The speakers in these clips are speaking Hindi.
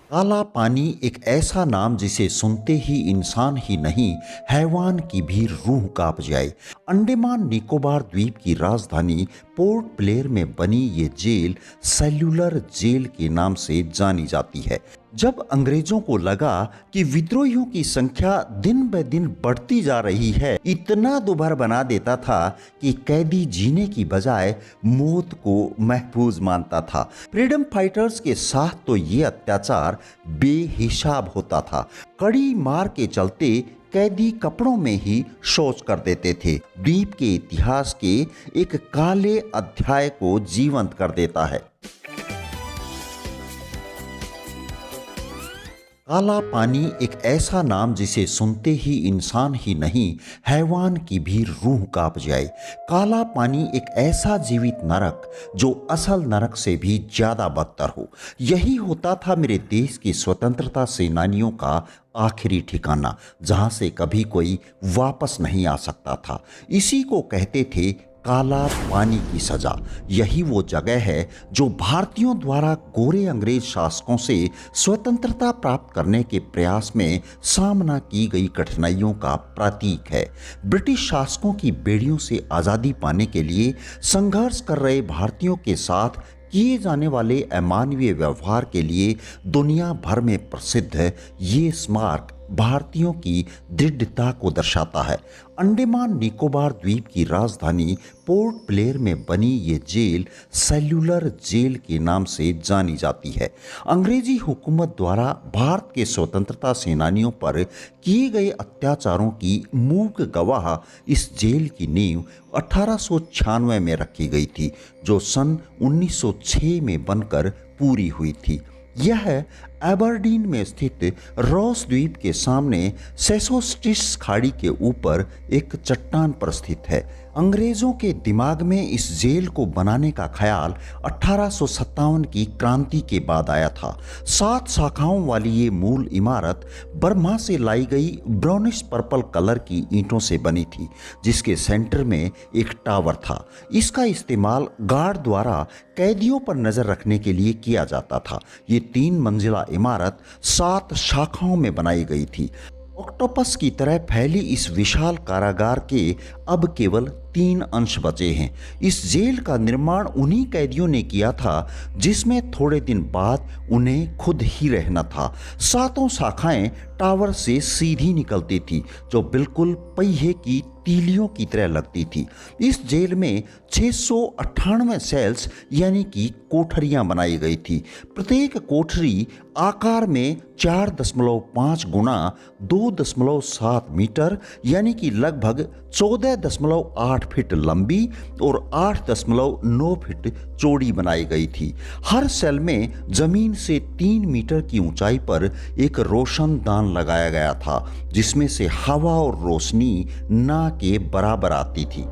काला पानी एक ऐसा नाम जिसे सुनते ही इंसान ही नहीं, हैवान की भी रूह कांप जाए। अंडमान निकोबार द्वीप की राजधानी पोर्ट ब्लेयर में बनी ये जेल सेल्यूलर जेल के नाम से जानी जाती है। जब अंग्रेजों को लगा कि विद्रोहियों की संख्या दिन ब दिन बढ़ती जा रही है, इतना दुभर बना देता था कि कैदी जीने की बजाय मौत को महफूज मानता था। फ्रीडम फाइटर्स के साथ तो ये अत्याचार बेहिसाब होता था। कड़ी मार के चलते कैदी कपड़ों में ही शौच कर देते थे। द्वीप के इतिहास के एक काले अध्याय को जीवंत कर देता है। काला पानी एक ऐसा नाम जिसे सुनते ही इंसान ही नहीं, हैवान की भी रूह कांप जाए। काला पानी एक ऐसा जीवित नरक जो असल नरक से भी ज्यादा बदतर हो। यही होता था मेरे देश के स्वतंत्रता सेनानियों का आखिरी ठिकाना, जहां से कभी कोई वापस नहीं आ सकता था। इसी को कहते थे काला पानी की सजा। यही वो जगह है जो भारतीयों द्वारा गोरे अंग्रेज शासकों से स्वतंत्रता प्राप्त करने के प्रयास में सामना की गई कठिनाइयों का प्रतीक है। ब्रिटिश शासकों की बेड़ियों से आज़ादी पाने के लिए संघर्ष कर रहे भारतीयों के साथ किए जाने वाले अमानवीय व्यवहार के लिए दुनिया भर में प्रसिद्ध ये स्मारक भारतीयों की दृढ़ता को दर्शाता है। अंडमान निकोबार द्वीप की राजधानी पोर्ट ब्लेयर में बनी ये जेल सेल्यूलर जेल के नाम से जानी जाती है। अंग्रेजी हुकूमत द्वारा भारत के स्वतंत्रता सेनानियों पर किए गए अत्याचारों की मूक गवाह इस जेल की नींव 1896 में रखी गई थी, जो सन 1906 में बनकर पूरी हुई थी। यह एबरडीन में स्थित रॉस द्वीप के सामने सेसोस्टिस खाड़ी के ऊपर एक चट्टान पर स्थित है। अंग्रेजों के दिमाग में इस जेल को बनाने का ख्याल 1857 की क्रांति के बाद आया था। 7 शाखाओं वाली ये मूल इमारत बर्मा से लाई गई ब्राउनिश पर्पल कलर की ईंटों से बनी थी, जिसके सेंटर में एक टावर था। इसका इस्तेमाल गार्ड द्वारा कैदियों पर नजर रखने के लिए किया जाता था। ये 3 मंजिला इमारत 7 शाखाओं में बनाई गई थी। ऑक्टोपस की तरह फैली इस विशाल कारागार के अब केवल 3 अंश बचे हैं। इस जेल का निर्माण उन्हीं कैदियों ने किया था जिसमें थोड़े दिन बाद उन्हें खुद ही रहना था। 7 शाखाएं टावर से सीधी निकलती थी, जो बिल्कुल पहिए की तीलियों की तरह लगती थी। इस जेल में 698 सेल्स यानी कि कोठरियां बनाई गई थी। प्रत्येक कोठरी आकार में 4.5 गुना 2.7 मीटर यानी कि लगभग 14.8 फीट लंबी और 8.9 फीट चौड़ी बनाई गई थी। हर सेल में जमीन से 3 मीटर की ऊंचाई पर एक रोशनदान लगाया गया था, जिसमें से हवा और रोशनी ना के बराबर आती थी।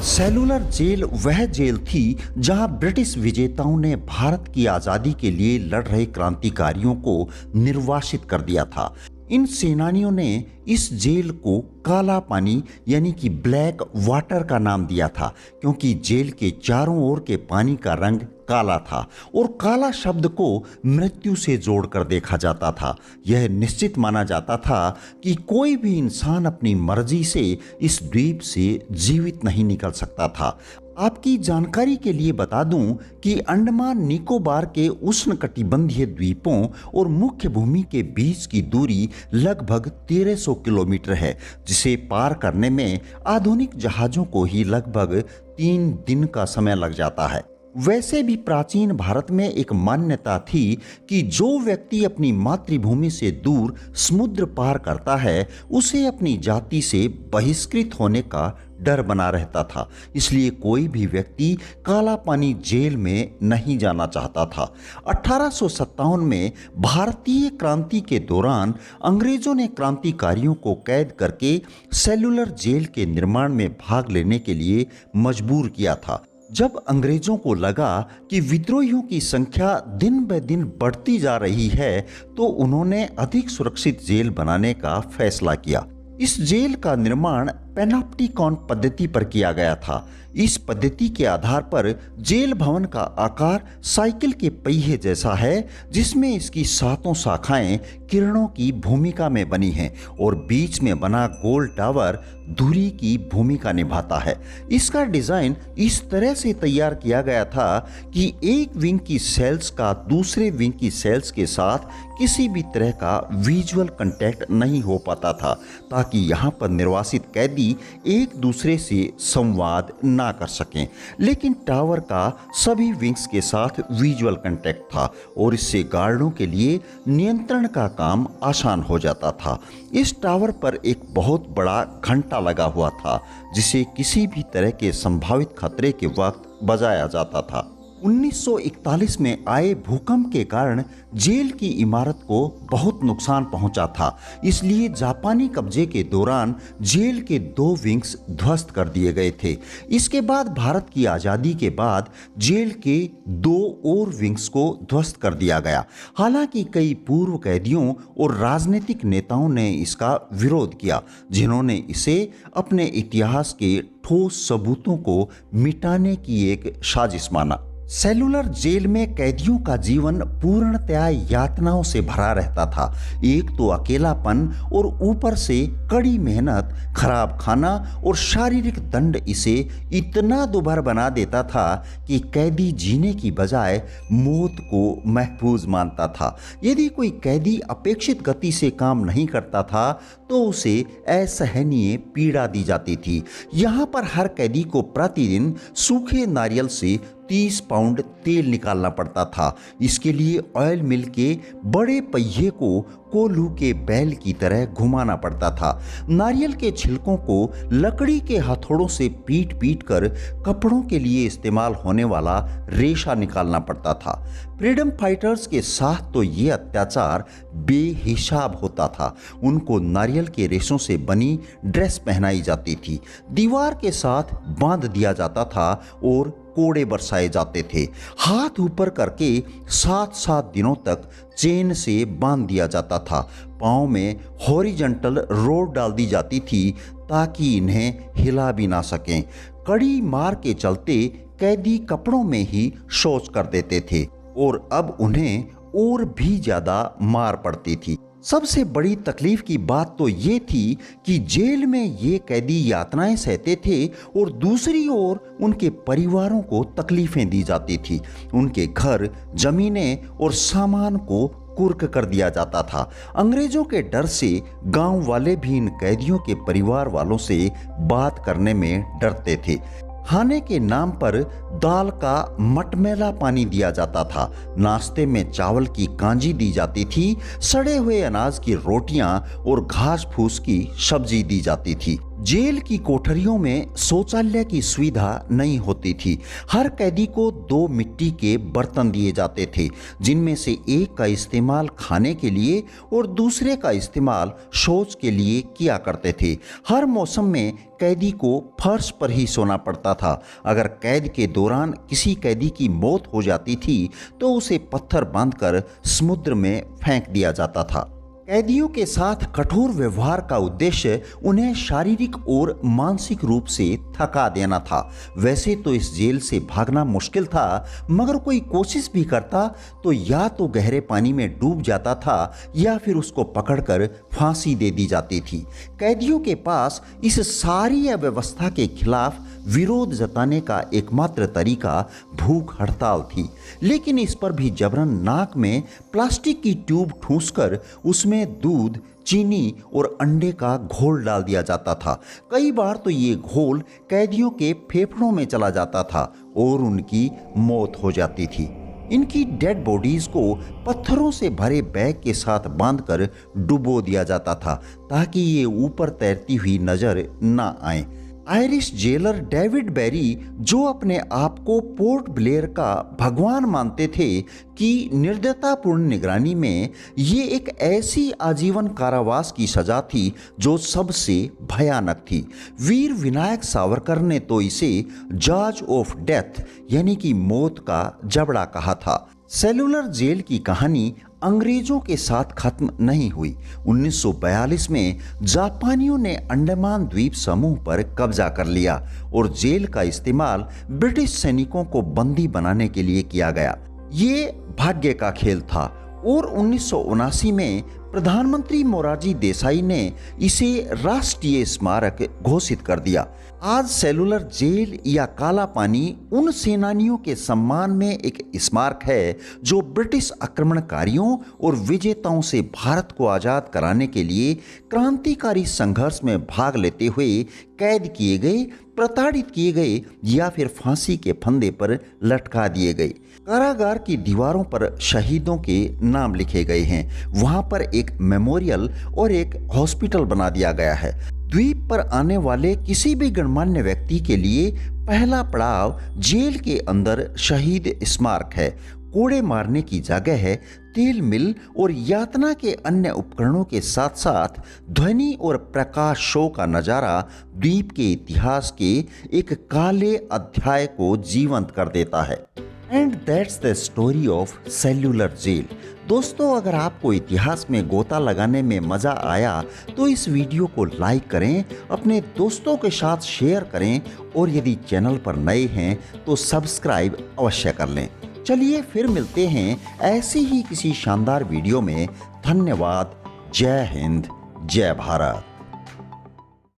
सेलुलर जेल वह जेल थी जहां ब्रिटिश विजेताओं ने भारत की आज़ादी के लिए लड़ रहे क्रांतिकारियों को निर्वासित कर दिया था। इन सेनानियों ने इस जेल को काला पानी यानी कि ब्लैक वाटर का नाम दिया था, क्योंकि जेल के चारों ओर के पानी का रंग काला था और काला शब्द को मृत्यु से जोड़कर देखा जाता था। यह निश्चित माना जाता था कि कोई भी इंसान अपनी मर्जी से इस द्वीप से जीवित नहीं निकल सकता था। आपकी जानकारी के लिए बता दूं कि अंडमान निकोबार के उष्णकटिबंधीय द्वीपों और मुख्य भूमि के बीच की दूरी लगभग 1300 किलोमीटर है, जिसे पार करने में आधुनिक जहाज़ों को ही लगभग 3 दिन का समय लग जाता है। वैसे भी प्राचीन भारत में एक मान्यता थी कि जो व्यक्ति अपनी मातृभूमि से दूर समुद्र पार करता है, उसे अपनी जाति से बहिष्कृत होने का डर बना रहता था। इसलिए कोई भी व्यक्ति काला पानी जेल में नहीं जाना चाहता था। 1857 में भारतीय क्रांति के दौरान अंग्रेजों ने क्रांतिकारियों को कैद करके सेलुलर जेल के निर्माण में भाग लेने के लिए मजबूर किया था। जब अंग्रेजों को लगा कि विद्रोहियों की संख्या दिन ब दिन बढ़ती जा रही है, तो उन्होंने अधिक सुरक्षित जेल बनाने का फैसला किया। इस जेल का निर्माण पेनॉप्टिकॉन पद्धति पर किया गया था। इस पद्धति के आधार पर जेल भवन का आकार साइकिल के पहिए जैसा है, जिसमें इसकी सातों शाखाएं किरणों की भूमिका में बनी हैं और बीच में बना गोल टावर धुरी की भूमिका निभाता है। इसका डिजाइन इस तरह से तैयार किया गया था कि एक विंग की सेल्स का दूसरे विंग की सेल्स के साथ किसी भी तरह का विजुअल कांटेक्ट नहीं हो पाता था, ताकि यहाँ पर निर्वासित कैदी एक दूसरे से संवाद ना कर सकें। लेकिन टावर का सभी विंग्स के साथ विजुअल कांटेक्ट था और इससे गार्डों के लिए नियंत्रण का काम आसान हो जाता था। इस टावर पर एक बहुत बड़ा घंटा लगा हुआ था, जिसे किसी भी तरह के संभावित खतरे के वक्त बजाया जाता था। 1941 में आए भूकंप के कारण जेल की इमारत को बहुत नुकसान पहुंचा था, इसलिए जापानी कब्जे के दौरान जेल के 2 विंग्स ध्वस्त कर दिए गए थे। इसके बाद भारत की आज़ादी के बाद जेल के 2 और विंग्स को ध्वस्त कर दिया गया। हालांकि कई पूर्व कैदियों और राजनीतिक नेताओं ने इसका विरोध किया, जिन्होंने इसे अपने इतिहास के ठोस सबूतों को मिटाने की एक साजिश माना। सेलुलर जेल में कैदियों का जीवन पूर्णतया यातनाओं से भरा रहता था। एक तो अकेलापन और ऊपर से कड़ी मेहनत, खराब खाना और शारीरिक दंड इसे इतना दुभर बना देता था कि कैदी जीने की बजाय मौत को महफूज मानता था। यदि कोई कैदी अपेक्षित गति से काम नहीं करता था तो उसे असहनीय पीड़ा दी जाती थी। यहाँ पर हर कैदी को प्रतिदिन सूखे नारियल से 30 पाउंड तेल निकालना पड़ता था। इसके लिए ऑयल मिल के बड़े पहिए को कोल्हू के बैल की तरह घुमाना पड़ता था। नारियल के छिलकों को लकड़ी के हथौड़ों से पीट पीट कर कपड़ों के लिए इस्तेमाल होने वाला रेशा निकालना पड़ता था। फ्रीडम फाइटर्स के साथ तो ये अत्याचार बेहिसाब होता था। उनको नारियल के रेशों से बनी ड्रेस पहनाई जाती थी, दीवार के साथ बांध दिया जाता था और कोड़े बरसाए जाते थे। हाथ ऊपर करके 7-7 दिनों तक चेन से बांध दिया जाता था। पाँव में हॉरिजॉन्टल रोड डाल दी जाती थी ताकि इन्हें हिला भी ना सकें। कड़ी मार के चलते कैदी कपड़ों में ही शौच कर देते थे और अब उन्हें और भी ज़्यादा मार पड़ती थी। सबसे बड़ी तकलीफ की बात तो ये थी कि जेल में ये कैदी यातनाएं सहते थे और दूसरी ओर उनके परिवारों को तकलीफें दी जाती थी। उनके घर, जमीनें और सामान को कुर्क कर दिया जाता था। अंग्रेजों के डर से गांव वाले भी इन कैदियों के परिवार वालों से बात करने में डरते थे। खाने के नाम पर दाल का मटमैला पानी दिया जाता था। नाश्ते में चावल की कांजी दी जाती थी। सड़े हुए अनाज की रोटियां और घास फूस की सब्जी दी जाती थी। जेल की कोठरियों में शौचालय की सुविधा नहीं होती थी। हर कैदी को 2 मिट्टी के बर्तन दिए जाते थे, जिनमें से एक का इस्तेमाल खाने के लिए और दूसरे का इस्तेमाल शौच के लिए किया करते थे। हर मौसम में कैदी को फर्श पर ही सोना पड़ता था। अगर कैद के दौरान किसी कैदी की मौत हो जाती थी तो उसे पत्थर बांधकर समुद्र में फेंक दिया जाता था। कैदियों के साथ कठोर व्यवहार का उद्देश्य उन्हें शारीरिक और मानसिक रूप से थका देना था। वैसे तो इस जेल से भागना मुश्किल था, मगर कोई कोशिश भी करता तो या तो गहरे पानी में डूब जाता था या फिर उसको पकड़कर फांसी दे दी जाती थी। कैदियों के पास इस सारी अव्यवस्था के खिलाफ विरोध जताने का एकमात्र तरीका भूख हड़ताल थी। लेकिन इस पर भी जबरन नाक में प्लास्टिक की ट्यूब ठूंसकर उसमें दूध, चीनी और अंडे का घोल डाल दिया जाता था। कई बार तो ये घोल कैदियों के फेफड़ों में चला जाता था और उनकी मौत हो जाती थी। इनकी डेड बॉडीज को पत्थरों से भरे बैग के साथ बांधकर डुबो दिया जाता था ताकि ये ऊपर तैरती हुई नजर ना आए। आयरिश जेलर डेविड बेरी, जो अपने आप को पोर्ट ब्लेयर का भगवान मानते थे, कि निर्दयतापूर्ण निगरानी में ये एक ऐसी आजीवन कारावास की सजा थी जो सबसे भयानक थी। वीर विनायक सावरकर ने तो इसे जज ऑफ डेथ यानी कि मौत का जबड़ा कहा था। सेलुलर जेल की कहानी अंग्रेजों के साथ खत्म नहीं हुई। 1942 में जापानियों ने अंडमान द्वीप समूह पर कब्जा कर लिया और जेल का इस्तेमाल ब्रिटिश सैनिकों को बंदी बनाने के लिए किया गया। ये भाग्य का खेल था और 1979 में प्रधानमंत्री मोरारजी देसाई ने इसे राष्ट्रीय स्मारक घोषित कर दिया। आज सेलुलर जेल या काला पानी उन सेनानियों के सम्मान में एक स्मारक है जो ब्रिटिश आक्रमणकारियों और विजेताओं से भारत को आज़ाद कराने के लिए क्रांतिकारी संघर्ष में भाग लेते हुए कैद किए गए, प्रताड़ित किए गए या फिर फांसी के फंदे पर लटका दिए गए। कारागार की दीवारों पर शहीदों के नाम लिखे गए हैं। वहां पर एक मेमोरियल और एक हॉस्पिटल बना दिया गया है। द्वीप पर आने वाले किसी भी गणमान्य व्यक्ति के लिए पहला पड़ाव जेल के अंदर शहीद स्मारक है। कोड़े मारने की जगह है, तेल मिल और यातना के अन्य उपकरणों के साथ साथ ध्वनि और प्रकाश शो का नज़ारा द्वीप के इतिहास के एक काले अध्याय को जीवंत कर देता है। And that's the story of cellular jail. दोस्तों, अगर आपको इतिहास में गोता लगाने में मज़ा आया तो इस वीडियो को लाइक करें, अपने दोस्तों के साथ शेयर करें और यदि चैनल पर नए हैं तो सब्सक्राइब अवश्य कर लें। चलिए फिर मिलते हैं ऐसी ही किसी शानदार वीडियो में। धन्यवाद। जय हिंद, जय भारत।